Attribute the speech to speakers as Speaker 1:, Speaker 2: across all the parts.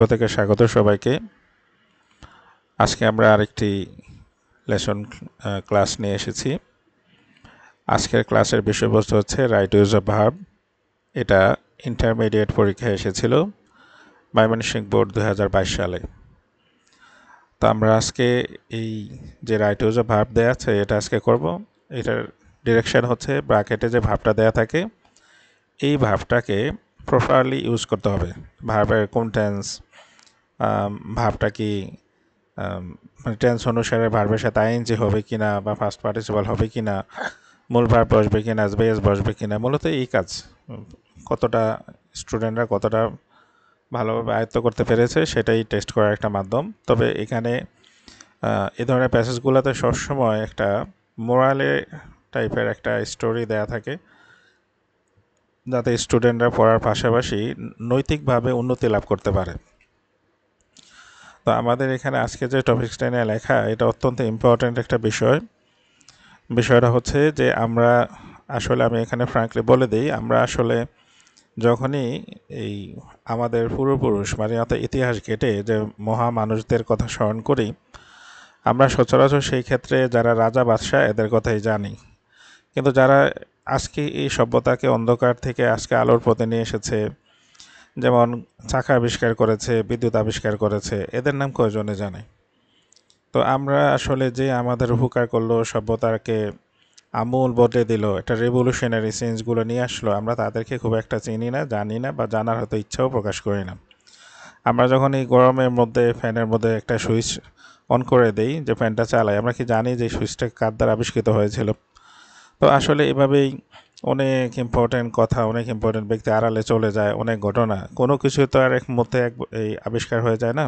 Speaker 1: থেকে স্বাগত সবাইকে। আজকে আমরা আরেকটি লেসন ক্লাস নিয়ে এসেছি। আজকের ক্লাসের বিষয়বস্তু হচ্ছে রাইট ইউজ অফ ভার্ব। এটা ইন্টারমিডিয়েট পরীক্ষায় এসেছিল ময়মনসিংহ বোর্ড 2022 সালে। তো আমরা আজকে এই যে রাইট ইউজ অফ ভার্ব দেওয়া আছে এটা আজকে করব। এটার ডিরেকশন হচ্ছে ব্র্যাকেটে যে ভার্বটা দেওয়া থাকে এই ভার্বটাকে প্রপারলি ইউজ করতে হবে। ভার্বের কোন টেন্স, ভার্বটা কি মানে টেন্স অনুসারে ভার্বের সাথে আইএনজি হবে কিনা বা ফার্স্ট পার্টিসিপাল হবে কিনা, মূল ভার্ব বসবে কিনা, বেস বসবে কিনা, মূলত এই কাজ কতটা স্টুডেন্টরা কতটা ভালোভাবে আয়ত্ত করতে পেরেছে সেটাই টেস্ট করার একটা মাধ্যম। তবে এখানে এই ধরনের প্যাসেজগুলোতে সবসময় একটা মোরালে টাইপের একটা স্টোরি দেয়া থাকে যাতে স্টুডেন্টরা পড়ার পাশাপাশি নৈতিকভাবে উন্নতি লাভ করতে পারে। তো আমাদের এখানে আজকে যে টপিকসটা নিয়ে লেখা এটা অত্যন্ত ইম্পর্ট্যান্ট একটা বিষয়। বিষয়টা হচ্ছে যে আমরা আসলে, আমি এখানে ফ্র্যাঙ্কলি বলে দিই, আমরা আসলে যখনই এই আমাদের পূর্বপুরুষ মানে অর্থাৎ ইতিহাস ঘেটে যে মহা মানুষদের কথা স্মরণ করি, আমরা সচরাচর সেই ক্ষেত্রে যারা রাজা বাদশাহ এদের কথাই জানি। কিন্তু যারা আজকে এই সভ্যতাকে অন্ধকার থেকে আজকে আলোর পথে নিয়ে এসেছে, যেমন চাকা আবিষ্কার করেছে, বিদ্যুৎ আবিষ্কার করেছে, এদের নাম কয়জনে জানে? তো আমরা আসলে যে আমাদের উপকার করলো, সভ্যতাকে আমূল বদলে দিল, একটা রেভলিউশনারি চেঞ্জগুলো নিয়ে আসলো, আমরা তাদেরকে খুব একটা চিনি না, জানি না, বা জানার হয়তো ইচ্ছাও প্রকাশ করি না। আমরা যখন এই গরমের মধ্যে ফ্যানের মধ্যে একটা সুইচ অন করে দেই, যে ফ্যানটা চালাই, আমরা কি জানি যে সুইচটা কার দ্বারা আবিষ্কৃত হয়েছিল? তো আসলে এভাবেই অনেক ইম্পর্টেন্ট কথা, অনেক ইম্পর্টেন্ট ব্যক্তি আড়ালে চলে যায়, অনেক ঘটনা, কোনো কিছু তো আর এক মুহূর্তে এই আবিষ্কার হয়ে যায় না।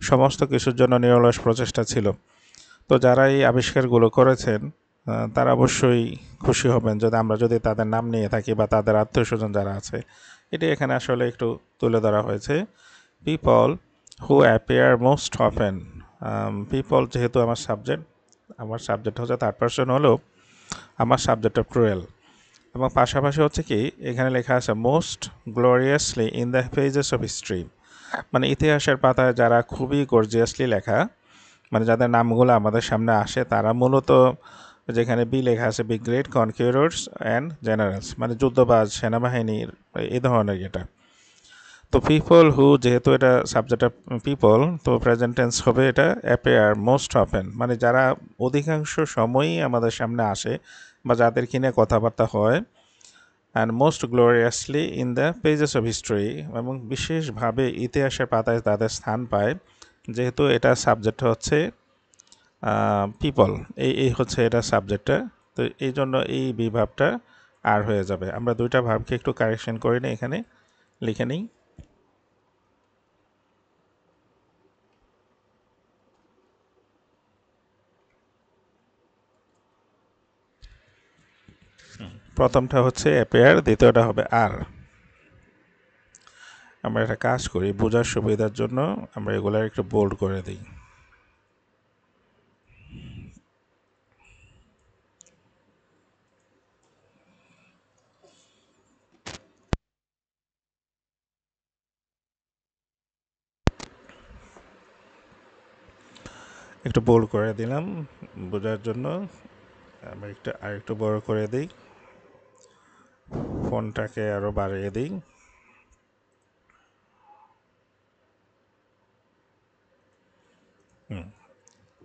Speaker 1: সমস্ত কিছুর জন্য নিরলস প্রচেষ্টা ছিল। তো যারা এই আবিষ্কারগুলো করেছেন তারা অবশ্যই খুশি হবেন যদি তাদের নাম নিয়ে থাকি বা তাদের আত্মীয় স্বজন যারা আছে। এটি এখানে আসলে একটু তুলে ধরা হয়েছে। People who appear most often, people যেহেতু আমার সাবজেক্ট হচ্ছে থার্ড পারসন, হলেও আমার সাবজেক্টটা প্লুরাল, এবং পাশাপাশি হচ্ছে কি এখানে লেখা আছে most gloriously in the pages of history, মানে ইতিহাসের পাতায় যারা খুবই গর্জিয়াসলি লেখা, মানে যাদের নামগুলো আমাদের সামনে আসে তারা মূলত, যেখানে বি লেখা আছে বি গ্রেট কনকিউরার্স অ্যান্ড জেনারেলস, মানে যুদ্ধবাজ, সেনাবাহিনীর এই ধরনের এটা। তো পিপল হু, যেহেতু এটা সাবজেক্ট অফ পিপল, তো প্রেজেন্ট টেন্স হবে এটা অ্যাপেয়ার মোস্ট অফেন, মানে যারা অধিকাংশ সময়ই আমাদের সামনে আসে বা যাদের কিনে কথাবার্তা হয়, and most gloriously in the pages of history, এবং বিশেষভাবে ইতিহাসের পাতায় তাদের স্থান পায়, যেহেতু এটা সাবজেক্ট হচ্ছে পিপল, এই হচ্ছে এটা সাবজেক্টটা। তো এই জন্য এই বিভাবটা আর হয়ে যাবে। আমরা দুইটা ভাবকে একটু কারেকশন করে নিই, এখানে লিখে নিই। প্রথমটা হচ্ছে অ্যাপেয়ার, দ্বিতীয়টা হবে আর। আমরা একটা কাজ করি, বোঝার সুবিধার জন্য আমরা এগুলার একটু বোল্ড করে দিই। একটু বোল্ড করে দিলাম বোঝার জন্য। আমরা আরেকটু বড় করে দিই, ফোনটাকে আরও বাড়িয়ে দিই।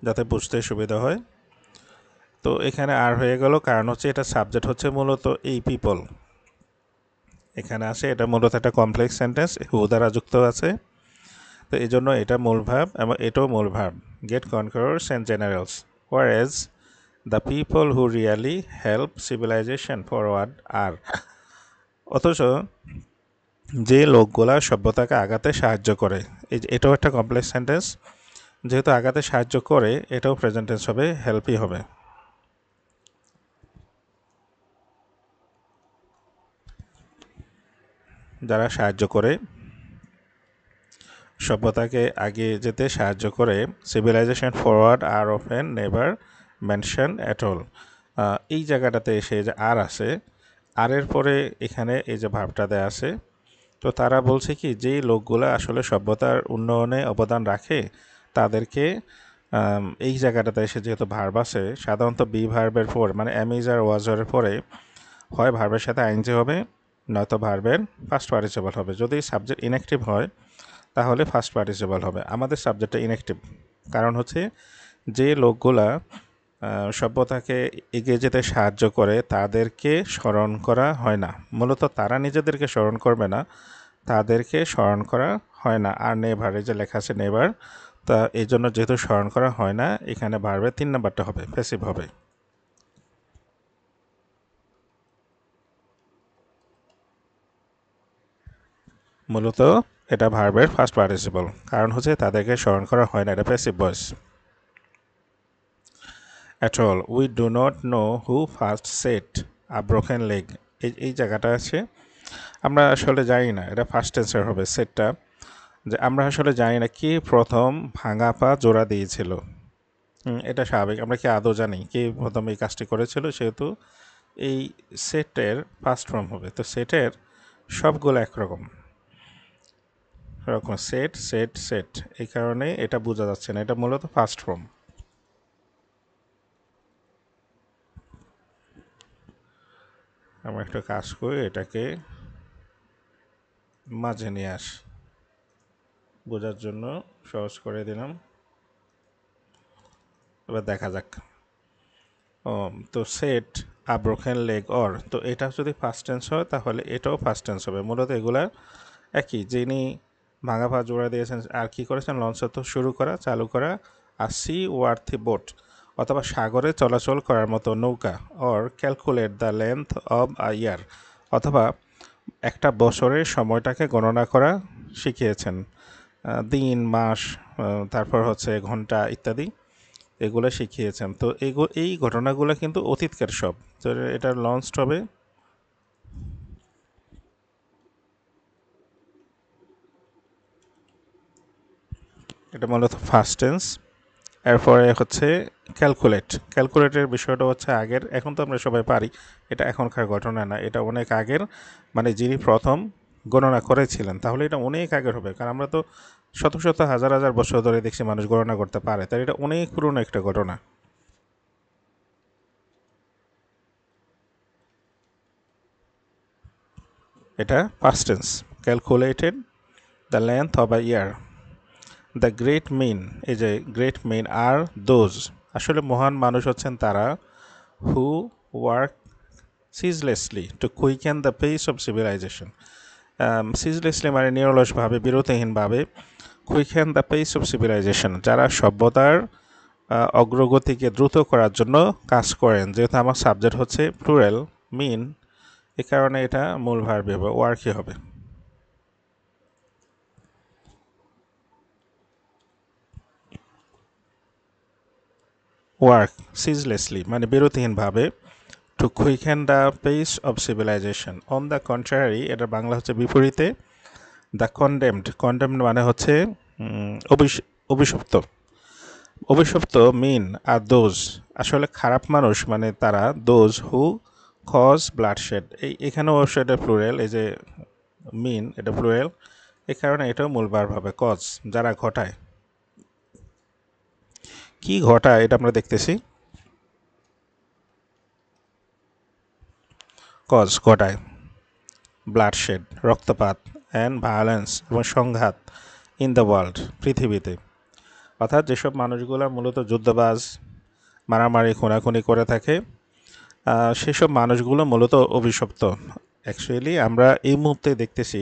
Speaker 1: যাতে বুঝতে সুবিধা হয়। তো এখানে আর হয়ে গেল, কারণ হচ্ছে এটা সাবজেক্ট হচ্ছে মূলত এই পিপল এখানে আসে, এটা মূলত একটা কমপ্লেক্স সেন্টেন্স, হু দ্বারা যুক্ত আছে। তো এই জন্য এটা মূল ভার্ব এবং এটাও মূল verb, great conquerors and generals, whereas the people who really help civilisation forward are, অথচ যে লোকগুলা সভ্যতাকে আগাতে সাহায্য করে, এটাও একটা কমপ্লেক্স সেন্টেন্স, যেহেতু আগাতে সাহায্য করে এটাও প্রেজেন্ট টেন্স হবে, হেল্পই হবে। যারা সাহায্য করে, সভ্যতাকে আগে যেতে সাহায্য করে, সিভিলাইজেশন ফরওয়ার্ড আর often never mention at all. এই জায়গাটাতে এসে যে আর আছে, আর এর পরে এখানে এই যে ভাবটা দেয়া আছে, তো তো তারা বলছে কি যেই লোকগুলো আসলে সভ্যতার উন্নয়নে অবদান রাখে তাদেরকে এই জায়গাটাতে এসে যেহেতু ভার্ব আছে, সাধারণত বি ভার্বের পর মানে অ্যামিজ আর ওয়াজারের পরে হয় ভার্বের সাথে আইনজি হবে, নয়তো ভার্বের ফার্স্ট পার্টিসিপল হবে। যদি সাবজেক্ট ইনঅ্যাক্টিভ হয় তাহলে ফার্স্ট পার্টিসিপল হবে। আমাদের সাবজেক্টটা ইনঅ্যাক্টিভ, কারণ হচ্ছে যে লোকগুলা সভ্যতাকে এগিয়ে যেতে সাহায্য করে তাদেরকে স্মরণ করা হয় না। মূলত তারা নিজেদেরকে স্মরণ করবে না, তাদেরকে স্মরণ করা হয় না। আর নেভার, এই যে লেখা আছে নেভার, তা এই জন্য যেহেতু স্মরণ করা হয় না, এখানে ভার্বের 3 নাম্বারটা হবে, প্যাসিভ হবে। মূলত এটা ভার্বের ফার্স্ট পার্টিসিপল, কারণ হচ্ছে তাদেরকে স্মরণ করা হয় না, এটা passive voice. At all, we do not know who first set a broken leg. এই জায়গাটা আছে, আমরা আসলে জানি না, এটা ফার্স্ট টেন্সার হবে সেটটা, যে আমরা আসলে জানি না কে প্রথম ভাঙা পা জোড়া দিয়েছিল। এটা স্বাভাবিক, আমরা কি আদৌ জানি কে প্রথম এই কাজটি করেছিল? সেহেতু এই সেটের ফার্স্ট ফর্ম হবে, তো সেটের সবগুলো একরকম সেট সেট সেট, এই কারণে এটা বোঝা যাচ্ছে না, এটা মূলত ফার্স্ট ফর্ম। আমরা একটা কাজ করি, এটাকে মাঝে নিয়ে আসি, বোঝার জন্য সহজ করে দিলাম। এবার দেখা যাক। তো set a broken leg or, তো এটা যদি ফার্স্ট টেন্স হয় তাহলে এটাও ফার্স্ট টেন্স হবে। মূলত এগুলা একই, যিনি ভাঙা পা জোড়া দিয়েছেন আর কি করেছেন, লঞ্চ তো শুরু করা, চালু করা, আর সি ওয়ার্থি বোট অথবা সাগরে চলাচল করার মতো নৌকা, or calculate the length of a year, অথবা একটা বছরের সময়টাকে গণনা করা শিখিয়েছেন। দিন, মাস, তারপর হচ্ছে ঘন্টা ইত্যাদি, এগুলো শিখিয়েছেন। তো এই ঘটনাগুলো কিন্তু অতীতকার সব, তো এটা লঞ্চড হবে। এটা মূলত ফার্স্ট টেন্স। এরপরে হচ্ছে ক্যালকুলেটের বিষয়টা হচ্ছে আগের, এখন তো আমরা সবাই পারি, এটা এখনকার ঘটনা না, এটা অনেক আগের, মানে যিনি প্রথম গণনা করেছিলেন, তাহলে এটা অনেক আগের হবে, কারণ আমরা তো শত শত হাজার হাজার বছর ধরে দেখছি মানুষ গণনা করতে পারে, তাই এটা অনেক পুরনো একটা ঘটনা। এটা past tense. Calculated the length of a year. The great men, এই যে গ্রেট মেন আর দোজ, আসলে মহান মানুষ হচ্ছেন তারা, who work ceaselessly to quicken the pace of civilisation. Ceaselessly মানে নিরলসভাবে, বিরতিহীনভাবে, quicken the pace of civilisation, যারা সভ্যতার অগ্রগতিকে দ্রুত করার জন্য কাজ করেন। যেহেতু আমার সাবজেক্ট হচ্ছে প্লুরাল মিন, এ কারণে এটা মূল ভার্ব হবে, ওয়ার্কই হবে। ওয়ার্ক সিজলেসলি মানে বিরতিহীনভাবে, to quicken the pace of civilisation. On the contrary, এটা বাংলা হচ্ছে বিপরীতে। দ্য কন্ডেমড মানে হচ্ছে অভিশপ্ত। অভিশপ্ত মিন আর দোজ, আসলে খারাপ মানুষ মানে তারা, দোজ হু কজ ব্লাডশেড, এখানেও অবশ্যই এটা প্লুরাল, এই যে মিন এটা প্লুরাল, এই কারণে এটাও মূল ভার্ব হবে কজ, যারা ঘটায়। কি ঘটায় এটা আমরা দেখতেছি, কজ ঘটায়, ব্লাডশেড রক্তপাত, অ্যান্ড ভায়োলেন্স এবং সংঘাত, ইন দ্য ওয়ার্ল্ড পৃথিবীতে। অর্থাৎ যেসব মানুষগুলো মূলত যুদ্ধবাজ, মারামারি খুনাখুনি করে থাকে, সেসব মানুষগুলো মূলত অভিশপ্ত। অ্যাকচুয়ালি আমরা এই মুহূর্তে দেখতেছি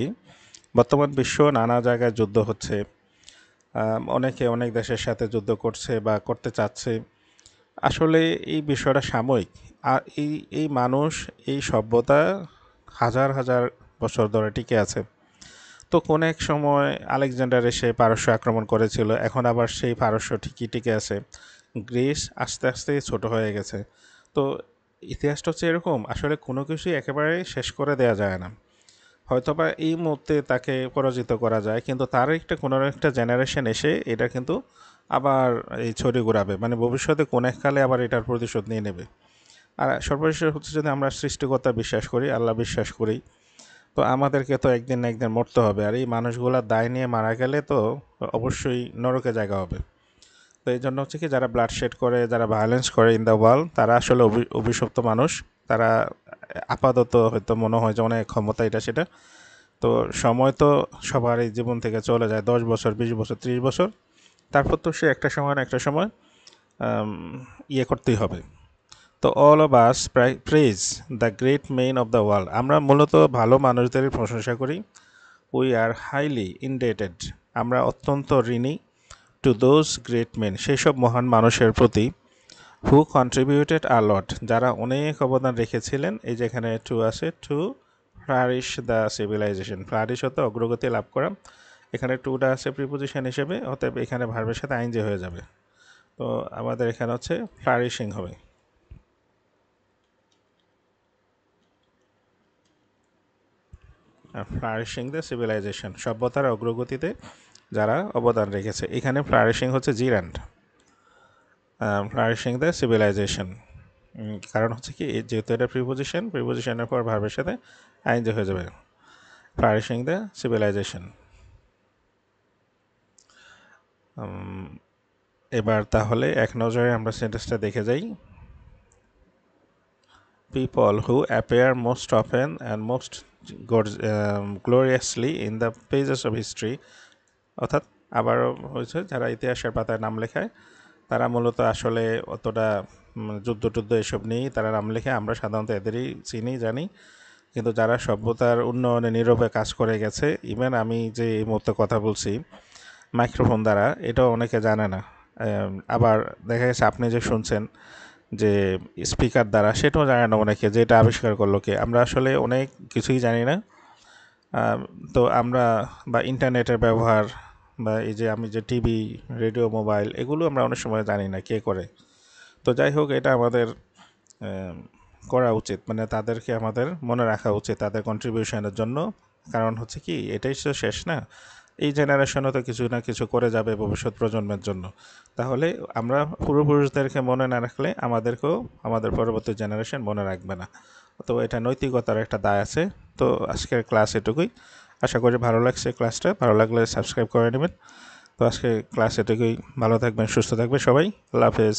Speaker 1: বর্তমান বিশ্ব নানা জায়গায় যুদ্ধ হচ্ছে, অনেকে অনেক দেশের সাথে যুদ্ধ করছে বা করতে চাচ্ছে। আসলে এই বিষয়টা সাময়িক, আর এই মানুষ, এই সভ্যতা হাজার হাজার বছর ধরে টিকে আছে। তো কোন এক সময় আলেকজান্ডার এসে পারস্য আক্রমণ করেছিল, এখন আবার সেই পারস্য ঠিকই টিকে আছে। গ্রিস আস্তে আস্তে ছোট হয়ে গেছে। তো ইতিহাসটা হচ্ছে এরকম, আসলে কোনো কিছুই একেবারে শেষ করে দেওয়া যায় না। হয়তোবা এই মুহূর্তে তাকে পরাজিত করা যায়, কিন্তু তার কোনো একটা জেনারেশন এসে এটা কিন্তু আবার এই ছড়ি ঘুরাবে, মানে ভবিষ্যতে কোন এককালে আবার এটার প্রতিশোধ নিয়ে নেবে। আর সর্বশেষ হচ্ছে, যদি আমরা সৃষ্টিকর্তা বিশ্বাস করি, আল্লাহ বিশ্বাস করি, তো আমাদেরকে তো একদিন না একদিন মরতে হবে, আর এই মানুষগুলা দায় নিয়ে মারা গেলে তো অবশ্যই নরকে জায়গা হবে। তো এই জন্য হচ্ছে কি, যারা ব্লাড শেড করে, যারা ভায়োলেন্স করে ইন দ্য ওয়ার্ল্ড, তারা আসলে অভিশপ্ত মানুষ। তারা আপাতত হয়তো মনে হয় যে অনেক ক্ষমতা এটা সেটা, তো সময় তো সবার এই জীবন থেকে চলে যায়, 10 বছর, 20 বছর, 30 বছর, তারপর তো সে একটা সময় না একটা সময় ইয়ে করতেই হবে। তো all of us praise the great men of the world, আমরা মূলত ভালো মানুষদের প্রশংসা করি। উই আর হাইলি ইনডেটেড, আমরা অত্যন্ত ঋণী টু দোজ গ্রেট মেন, সেই সব মহান মানুষের প্রতি, হু কন্ট্রিবিউটেড আ লট, যারা অনেক অবদান রেখেছিলেন। এই যেখানে টু আছে, to flourish the civilisation, flourish হতে অগ্রগতি লাভ করা, এখানে টুটা আছে প্রিপোজিশন হিসেবে, অতএব এখানে ভার্বের সাথে আইনজে হয়ে যাবে। তো আমাদের এখানে হচ্ছে ফ্লারিশিং হবে। ফ্লারিশিং দ্য সিভিলাইজেশন, সভ্যতার অগ্রগতিতে যারা অবদান রেখেছে। এখানে ফ্লারিশিং হচ্ছে জিরান্ড, ফ্লারিশিং দ্য সিভিলাইজেশন, কারণ হচ্ছে কি, যেহেতু এটা প্রিপোজিশনের পর ভার্বের সাথে আইনজে হয়ে যাবে। Flourishing the civilisation. এবার তাহলে এক নজরে আমরা সেন্টেন্সটা দেখে যাই। People who appear most often and most gloriously in the pages of history, অর্থাৎ আবারও হয়েছে যারা ইতিহাসের পাতায় নাম লেখায়, তারা মূলত আসলে অতটা যুদ্ধ টুদ্ধ এসব নিয়েই তারা নাম লেখে, আমরা সাধারণত এদেরই চিনি জানি। কিন্তু যারা সভ্যতার উন্নয়নে নীরবে কাজ করে গেছে, ইভেন আমি যে এই মুহূর্তে কথা বলছি মাইক্রোফোন দ্বারা, এটাও অনেকে জানে না। আবার দেখা গেছে আপনি যে শুনছেন যে স্পিকার দ্বারা, সেটাও জানে না অনেকে, যে এটা আবিষ্কার করলো কে। আমরা আসলে অনেক কিছুই জানি না। তো আমরা বা ইন্টারনেটের ব্যবহার, বা এই যে আমি যে টিভি, রেডিও, মোবাইল, এগুলো আমরা অনেক সময় জানি না কে করে। তো যাই হোক, এটা আমাদের করা উচিত, মানে তাদেরকে আমাদের মনে রাখা উচিত তাদের কন্ট্রিবিউশনের জন্য। কারণ হচ্ছে কি, এটাই তো শেষ না, এই জেনারেশনও তো কিছু না কিছু করে যাবে ভবিষ্যৎ প্রজন্মের জন্য। তাহলে আমরা পূর্বপুরুষদেরকে মনে না রাখলে আমাদেরকেও আমাদের পরবর্তী জেনারেশন মনে রাখবে না। তো এটা নৈতিকতার একটা দায় আছে। তো আজকের ক্লাস এটুকুই, আশা করি ভালো লাগছে ক্লাসটা। ভালো লাগলে সাবস্ক্রাইব করে নেবেন। তো আজকে ক্লাস এটুকুই, ভালো থাকবেন, সুস্থ থাকবেন সবাই, আল্লাহ হাফেজ।